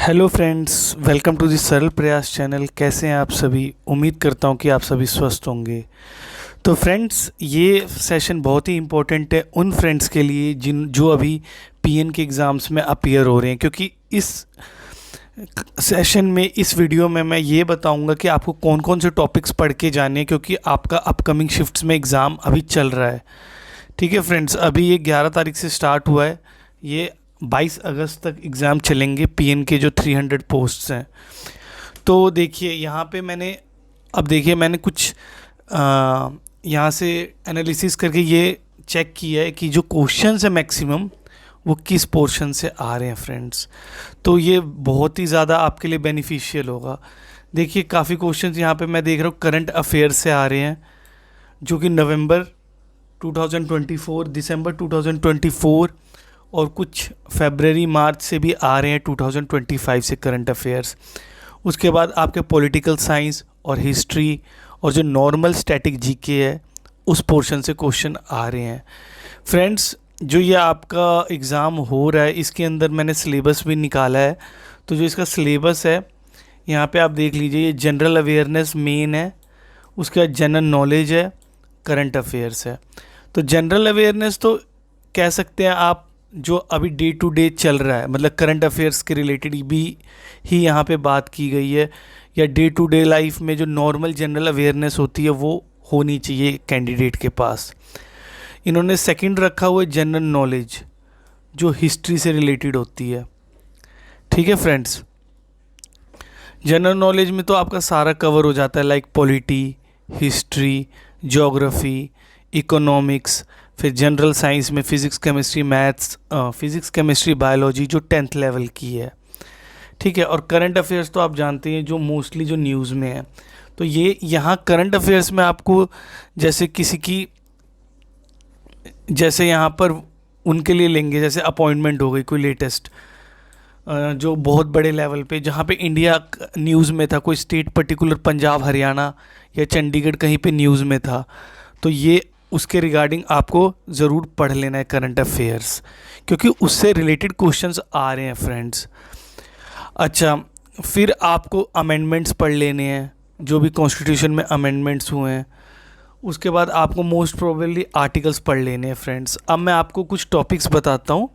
Hello friends, welcome to the Saral Prayas channel. कैसे हैं आप सभी? उम्मीद करता हूं कि आप सभी स्वस्थ होंगे। तो फ्रेंड्स, ये सेशन बहुत ही इम्पोर्टेंट है उन फ्रेंड्स के लिए जो अभी पीएन के एग्ज़ाम्स में अपीयर हो रहे हैं, क्योंकि इस सेशन में, इस वीडियो में मैं ये बताऊंगा कि आपको कौन कौन से टॉपिक्स पढ़ के जाने हैं, क्योंकि आपका अपकमिंग शिफ्ट्स में एग्ज़ाम अभी चल रहा है। ठीक है फ्रेंड्स, अभी ये 11 तारीख से स्टार्ट हुआ है। ये 22 अगस्त तक एग्ज़ाम चलेंगे पीएन के जो 300 पोस्ट्स हैं। तो देखिए यहाँ पे मैंने कुछ यहाँ से एनालिसिस करके ये चेक किया है कि जो क्वेश्चंस है मैक्सिमम वो किस पोर्शन से आ रहे हैं फ्रेंड्स। तो ये बहुत ही ज़्यादा आपके लिए बेनिफिशियल होगा। देखिए काफ़ी क्वेश्चंस यहाँ पे मैं देख रहा हूँ करंट अफेयर्स से आ रहे हैं, जो कि नवंबर 2024, दिसंबर 2024 और कुछ फरवरी मार्च से भी आ रहे हैं 2025 से करंट अफेयर्स। उसके बाद आपके पॉलिटिकल साइंस और हिस्ट्री और जो नॉर्मल स्टैटिक जीके है उस पोर्शन से क्वेश्चन आ रहे हैं फ्रेंड्स। जो ये आपका एग्ज़ाम हो रहा है इसके अंदर मैंने सिलेबस भी निकाला है। तो जो इसका सिलेबस है यहाँ पे आप देख लीजिए, ये जनरल अवेयरनेस मेन है, उसके बाद जनरल नॉलेज है, करंट अफेयर्स है। तो जनरल अवेयरनेस तो कह सकते हैं आप जो अभी डे टू डे चल रहा है, मतलब करंट अफेयर्स के रिलेटेड भी ही यहाँ पे बात की गई है, या डे टू डे लाइफ में जो नॉर्मल जनरल अवेयरनेस होती है वो होनी चाहिए कैंडिडेट के पास। इन्होंने सेकंड रखा हुआ है जनरल नॉलेज, जो हिस्ट्री से रिलेटेड होती है। ठीक है फ्रेंड्स, जनरल नॉलेज में तो आपका सारा कवर हो जाता है, like polity, history, geography, economics, फिर जनरल साइंस में physics chemistry maths, physics chemistry biology जो 10th लेवल की है। ठीक है, और करंट अफेयर्स तो आप जानते हैं जो मोस्टली जो न्यूज़ में है। तो ये यहाँ करंट अफेयर्स में आपको जैसे किसी की, जैसे यहाँ पर उनके लिए लेंगे, जैसे अपॉइंटमेंट हो गई कोई लेटेस्ट जो बहुत बड़े लेवल पे, जहाँ पे इंडिया न्यूज़ में था, कोई स्टेट पर्टिकुलर पंजाब, हरियाणा या चंडीगढ़ कहीं पे न्यूज़ में था, तो ये उसके रिगार्डिंग आपको ज़रूर पढ़ लेना है करंट अफेयर्स, क्योंकि उससे रिलेटेड क्वेश्चंस आ रहे हैं फ्रेंड्स। अच्छा, फिर आपको अमेंडमेंट्स पढ़ लेने हैं, जो भी कॉन्स्टिट्यूशन में अमेंडमेंट्स हुए हैं। उसके बाद आपको मोस्ट प्रोबेबली आर्टिकल्स पढ़ लेने हैं फ्रेंड्स। अब मैं आपको कुछ टॉपिक्स बताता हूँ,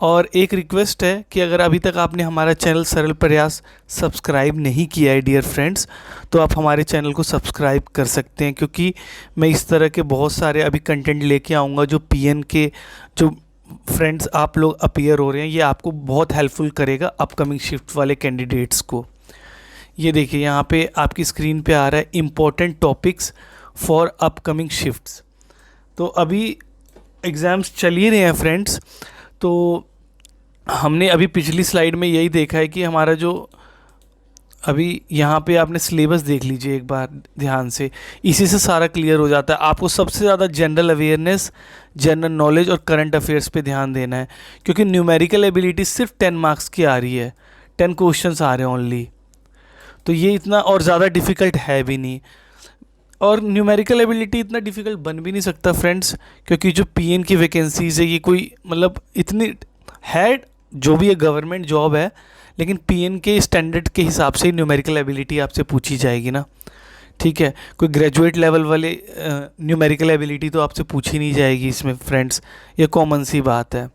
और एक रिक्वेस्ट है कि अगर अभी तक आपने हमारा चैनल सरल प्रयास सब्सक्राइब नहीं किया है डियर फ्रेंड्स, तो आप हमारे चैनल को सब्सक्राइब कर सकते हैं, क्योंकि मैं इस तरह के बहुत सारे अभी कंटेंट लेके आऊँगा जो पीएन के जो फ्रेंड्स आप लोग अपीयर हो रहे हैं, ये आपको बहुत हेल्पफुल करेगा अपकमिंग शिफ्ट वाले कैंडिडेट्स को। ये देखिए यहाँ पे आपकी स्क्रीन पे आ रहा है important topics for upcoming shifts. तो अभी एग्ज़ाम्स चल ही रहे हैं फ्रेंड्स। तो हमने अभी पिछली स्लाइड में यही देखा है कि हमारा जो अभी यहाँ पे आपने सिलेबस देख लीजिए एक बार ध्यान से, इसी से सारा क्लियर हो जाता है। आपको सबसे ज़्यादा जनरल अवेयरनेस, जनरल नॉलेज और करंट अफेयर्स पे ध्यान देना है, क्योंकि न्यूमेरिकल एबिलिटी सिर्फ 10 मार्क्स की आ रही है, 10 क्वेश्चंस आ रहे हैं ओनली। तो ये इतना और ज़्यादा डिफ़िकल्ट है भी नहीं, और न्यूमेरिकल एबिलिटी इतना डिफ़िकल्ट बन भी नहीं सकता फ्रेंड्स, क्योंकि जो पीएन की वैकेंसीज़ है ये कोई मतलब इतनी है, जो भी ये गवर्नमेंट जॉब है, लेकिन पीएन के स्टैंडर्ड के हिसाब से ही न्यूमेरिकल एबिलिटी आपसे पूछी जाएगी ना। ठीक है, कोई ग्रेजुएट लेवल वाले न्यूमेरिकल एबिलिटी तो आपसे पूछी नहीं जाएगी इसमें फ्रेंड्स, ये कॉमन सी बात है।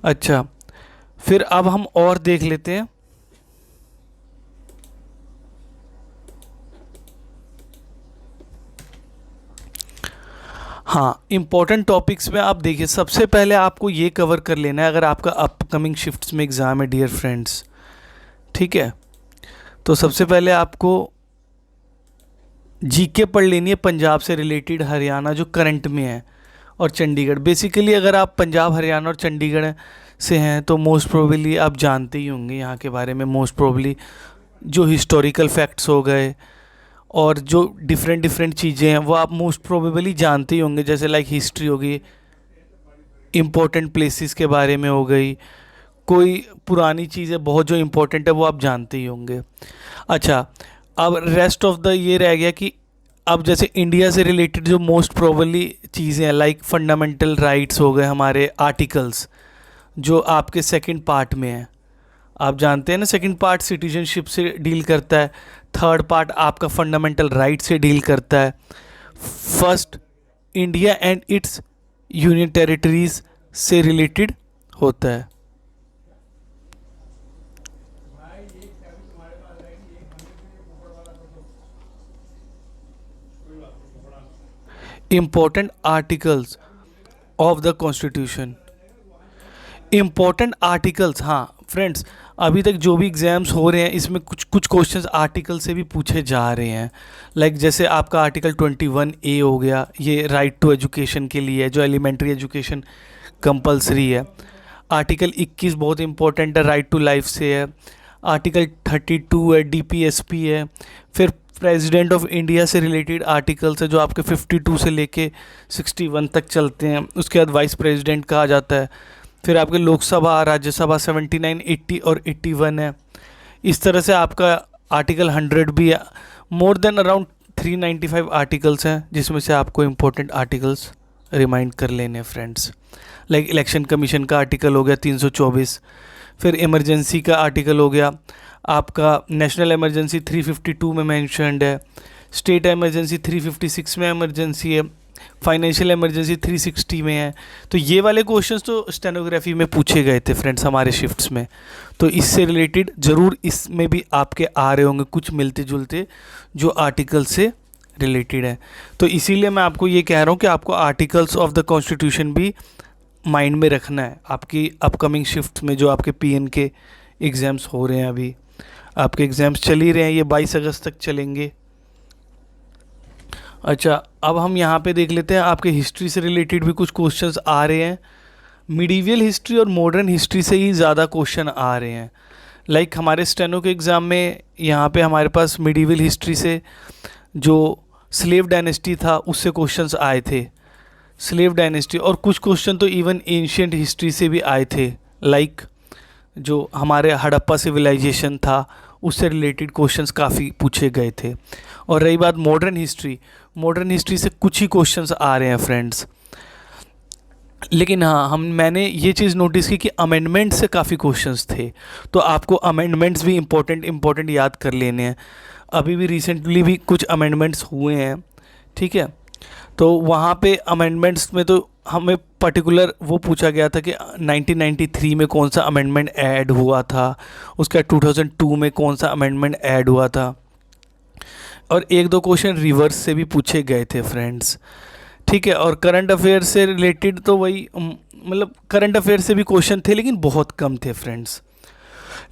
अच्छा, फिर अब हम और देख लेते हैं। हाँ, इम्पॉर्टेंट टॉपिक्स में आप देखिए, सबसे पहले आपको ये कवर कर लेना है अगर आपका अपकमिंग शिफ्ट्स में एग्ज़ाम है डियर फ्रेंड्स। ठीक है, तो सबसे पहले आपको जीके पढ़ लेनी है पंजाब से रिलेटेड, हरियाणा जो करंट में है, और चंडीगढ़। बेसिकली अगर आप पंजाब, हरियाणा और चंडीगढ़ से हैं तो मोस्ट प्रोबेबली आप जानते ही होंगे यहाँ के बारे में। मोस्ट प्रोबेबली जो हिस्टोरिकल फैक्ट्स हो गए और जो डिफरेंट डिफरेंट चीज़ें हैं वो आप मोस्ट प्रोबेबली जानते ही होंगे, जैसे लाइक हिस्ट्री हो गई, इम्पोर्टेंट प्लेसेस के बारे में हो गई, कोई पुरानी चीज़ें बहुत जो इम्पोर्टेंट है वो आप जानते ही होंगे। अच्छा, अब रेस्ट ऑफ द ये रह गया कि अब जैसे इंडिया से रिलेटेड जो मोस्ट प्रोबेबली चीज़ें हैं, लाइक फंडामेंटल राइट्स हो गए, हमारे आर्टिकल्स जो आपके सेकंड पार्ट में है, आप जानते हैं ना, सेकंड पार्ट सिटीजनशिप से डील करता है, थर्ड पार्ट आपका फंडामेंटल राइट से डील करता है, first India and it's union territories से रिलेटेड होता है। Important articles of the constitution, important articles, हाँ फ्रेंड्स, अभी तक जो भी एग्ज़ाम्स हो रहे हैं इसमें कुछ कुछ क्वेश्चंस आर्टिकल से भी पूछे जा रहे हैं। लाइक जैसे आपका आर्टिकल 21A हो गया, ये राइट टू एजुकेशन के लिए है, जो एलिमेंट्री एजुकेशन कंपलसरी है। आर्टिकल 21 बहुत इंपॉर्टेंट है, राइट टू लाइफ से है। आर्टिकल 32 है, DPSP है। फिर प्रेसिडेंट ऑफ इंडिया से रिलेटेड आर्टिकल्स है जो आपके 52 से लेके 61 तक चलते हैं। उसके बाद वाइस प्रेसिडेंट कहा जाता है। फिर आपके लोकसभा राज्यसभा 79, 80 और 81 है। इस तरह से आपका आर्टिकल 100 भी है। मोर देन अराउंड 395 आर्टिकल्स हैं जिसमें से आपको इम्पोर्टेंट आर्टिकल्स रिमाइंड कर लेने फ्रेंड्स। लाइक इलेक्शन कमीशन का आर्टिकल हो गया 324। फिर इमरजेंसी का आर्टिकल हो गया आपका, नेशनल इमरजेंसी 352 में मैंशनड है। स्टेट इमरजेंसी 356 में इमरजेंसी है। फाइनेंशियल इमरजेंसी 360 में है। तो ये वाले क्वेश्चंस तो स्टेनोग्राफी में पूछे गए थे फ्रेंड्स हमारे शिफ्ट्स में, तो इससे रिलेटेड ज़रूर इसमें भी आपके आ रहे होंगे कुछ मिलते जुलते जो आर्टिकल से रिलेटेड है। तो इसीलिए मैं आपको ये कह रहा हूँ कि आपको आर्टिकल्स ऑफ द कॉन्स्टिट्यूशन भी माइंड में रखना है आपकी अपकमिंग शिफ्ट में। जो आपके PN के एग्ज़ाम्स हो रहे हैं, अभी आपके एग्ज़ाम्स चल ही रहे हैं, ये 22 अगस्त तक चलेंगे। अच्छा, अब हम यहाँ पे देख लेते हैं आपके हिस्ट्री से रिलेटेड भी कुछ क्वेश्चंस आ रहे हैं। मिडीवियल हिस्ट्री और मॉडर्न हिस्ट्री से ही ज़्यादा क्वेश्चन आ रहे हैं। लाइक हमारे स्टेनो के एग्ज़ाम में यहाँ पे हमारे पास मिडीवियल हिस्ट्री से जो स्लेव डायनेस्टी था उससे क्वेश्चंस आए थे, स्लेव डायनेस्टी। और कुछ क्वेश्चन तो इवन एंशियंट हिस्ट्री से भी आए थे। लाइक जो हमारे हड़प्पा सिविलाइजेशन था उससे रिलेटेड क्वेश्चंस काफ़ी पूछे गए थे। और रही बात मॉडर्न हिस्ट्री, मॉडर्न हिस्ट्री से कुछ ही क्वेश्चंस आ रहे हैं फ्रेंड्स। लेकिन हाँ, मैंने ये चीज़ नोटिस की कि अमेंडमेंट से काफ़ी क्वेश्चंस थे, तो आपको अमेंडमेंट्स भी इम्पोर्टेंट याद कर लेने हैं। अभी भी रिसेंटली भी कुछ अमेंडमेंट्स हुए हैं, ठीक है। तो वहाँ पे अमेंडमेंट्स में तो हमें पर्टिकुलर वो पूछा गया था कि 1993 में कौन सा अमेंडमेंट ऐड हुआ था, उसका 2002 में कौन सा अमेंडमेंट ऐड हुआ था। और एक दो क्वेश्चन रिवर्स से भी पूछे गए थे फ्रेंड्स, ठीक है। और करंट अफेयर से रिलेटेड तो वही, मतलब करंट अफेयर से भी क्वेश्चन थे लेकिन बहुत कम थे फ्रेंड्स।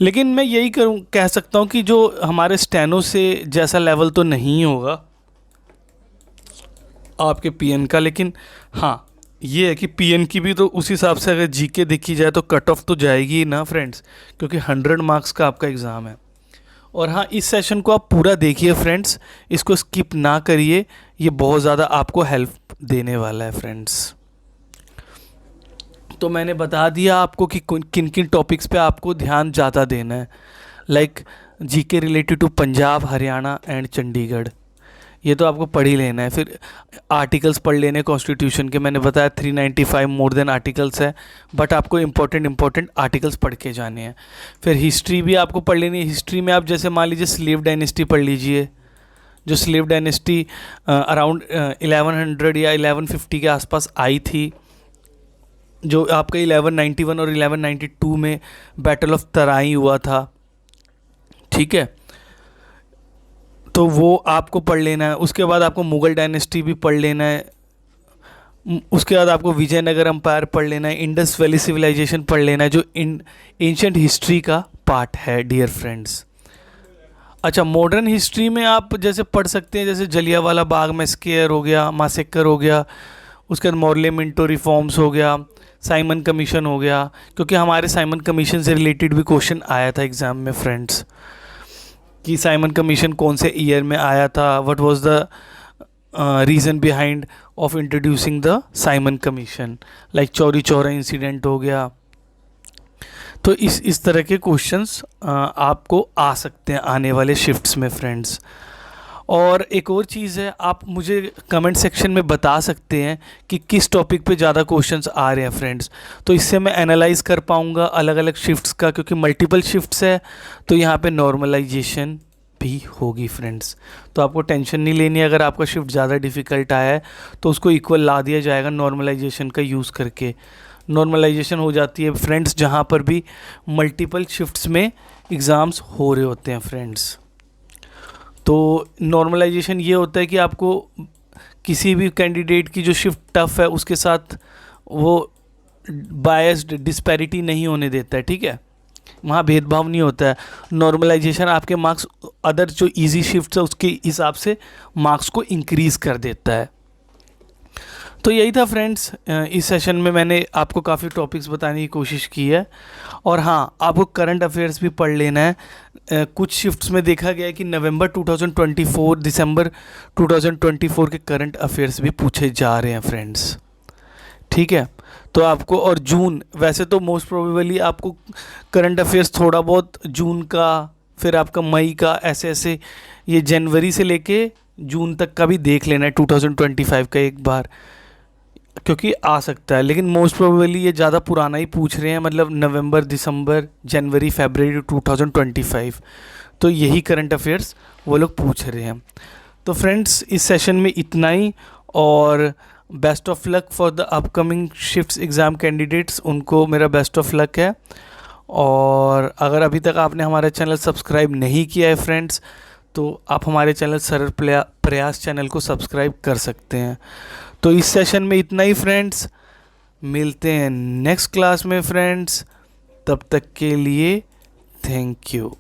लेकिन मैं यही कह सकता हूँ कि जो हमारे स्टेनो से जैसा लेवल तो नहीं होगा आपके PN का, लेकिन हाँ ये है कि PN की भी तो उस हिसाब से अगर GK देखी जाए तो कट ऑफ तो जाएगी ना फ्रेंड्स, क्योंकि 100 मार्क्स का आपका एग्ज़ाम है। और हाँ, इस सेशन को आप पूरा देखिए फ्रेंड्स, इसको स्किप ना करिए, ये बहुत ज़्यादा आपको हेल्प देने वाला है फ्रेंड्स। तो मैंने बता दिया आपको कि किन किन टॉपिक्स पे आपको ध्यान ज़्यादा देना है। Like GK related to Punjab, Haryana and Chandigarh, ये तो आपको पढ़ ही लेना है। फिर आर्टिकल्स पढ़ लेने कॉन्स्टिट्यूशन के, मैंने बताया 395 मोर देन आर्टिकल्स है, बट आपको इम्पोर्टेंट आर्टिकल्स पढ़ के जाने हैं। फिर हिस्ट्री भी आपको पढ़ लेनी है। हिस्ट्री में आप जैसे मान लीजिए स्लेव डायनेस्टी पढ़ लीजिए, जो स्लेव डायनेस्टी अराउंड 1100 या 1150 के आसपास आई थी, जो आपका 1191 और 1192 में बैटल ऑफ तराई हुआ था, ठीक है। तो वो आपको पढ़ लेना है। उसके बाद आपको मुग़ल डायनेस्टी भी पढ़ लेना है। उसके बाद आपको विजयनगर एम्पायर पढ़ लेना है। इंडस वैली सिविलाइजेशन पढ़ लेना है, जो एंशिएंट हिस्ट्री का पार्ट है डियर फ्रेंड्स। अच्छा, मॉडर्न हिस्ट्री में आप जैसे पढ़ सकते हैं, जैसे जलियांवाला बाग मैसेकर हो गया, मासेकर हो गया, उसके बाद मॉर्ले मिंटो रिफॉर्म्स हो गया, साइमन कमीशन हो गया, क्योंकि हमारे साइमन कमीशन से रिलेटेड भी क्वेश्चन आया था एग्ज़ाम में फ्रेंड्स, कि साइमन कमीशन कौन से ईयर में आया था, what was the reason behind of introducing the Simon commission. Like Chauri Chaura incident हो गया। तो इस तरह के क्वेश्चंस आपको आ सकते हैं आने वाले शिफ्ट्स में फ्रेंड्स। और एक और चीज़ है, आप मुझे कमेंट सेक्शन में बता सकते हैं कि किस टॉपिक पे ज़्यादा क्वेश्चंस आ रहे हैं फ्रेंड्स, तो इससे मैं एनालाइज कर पाऊँगा अलग अलग शिफ्ट्स का, क्योंकि मल्टीपल शिफ्ट्स है तो यहाँ पे नॉर्मलाइजेशन भी होगी फ्रेंड्स। तो आपको टेंशन नहीं लेनी है, अगर आपका शिफ्ट ज़्यादा डिफ़िकल्ट आया है तो उसको इक्वल ला दिया जाएगा नॉर्मलाइजेशन का यूज़ करके। नॉर्मलाइजेशन हो जाती है फ्रेंड्स जहाँ पर भी मल्टीपल शिफ्ट्स में एग्ज़ाम्स हो रहे होते हैं फ्रेंड्स। तो नॉर्मलाइजेशन ये होता है कि आपको किसी भी कैंडिडेट की जो शिफ्ट टफ है उसके साथ वो बायस्ड डिस्पैरिटी नहीं होने देता है, ठीक है, वहाँ भेदभाव नहीं होता है। नॉर्मलाइजेशन आपके मार्क्स अदर जो इजी शिफ्ट्स है उसके हिसाब से मार्क्स को इंक्रीज़ कर देता है। तो यही था फ्रेंड्स, इस सेशन में मैंने आपको काफ़ी टॉपिक्स बताने की कोशिश की है। और हाँ, आपको करंट अफेयर्स भी पढ़ लेना है। कुछ शिफ्ट्स में देखा गया है कि नवंबर 2024 दिसंबर 2024 के करंट अफेयर्स भी पूछे जा रहे हैं फ्रेंड्स, ठीक है। तो आपको, और जून, वैसे तो मोस्ट प्रोबेबली आपको करंट अफेयर्स थोड़ा बहुत जून का, फिर आपका मई का, ऐसे ऐसे ये जनवरी से लेके जून तक का भी देख लेना है 2025 का एक बार, क्योंकि आ सकता है। लेकिन मोस्ट प्रोबेबली ये ज़्यादा पुराना ही पूछ रहे हैं, मतलब नवंबर दिसंबर जनवरी फरवरी 2025, तो यही करंट अफेयर्स वो लोग पूछ रहे हैं। तो फ्रेंड्स, इस सेशन में इतना ही, और best of luck for the upcoming shifts exam candidates, उनको मेरा बेस्ट ऑफ लक है। और अगर अभी तक आपने हमारा चैनल सब्सक्राइब नहीं किया है फ्रेंड्स, तो आप हमारे चैनल सरल प्रयास चैनल को सब्सक्राइब कर सकते हैं। तो इस सेशन में इतना ही फ्रेंड्स, मिलते हैं नेक्स्ट क्लास में फ्रेंड्स, तब तक के लिए थैंक यू।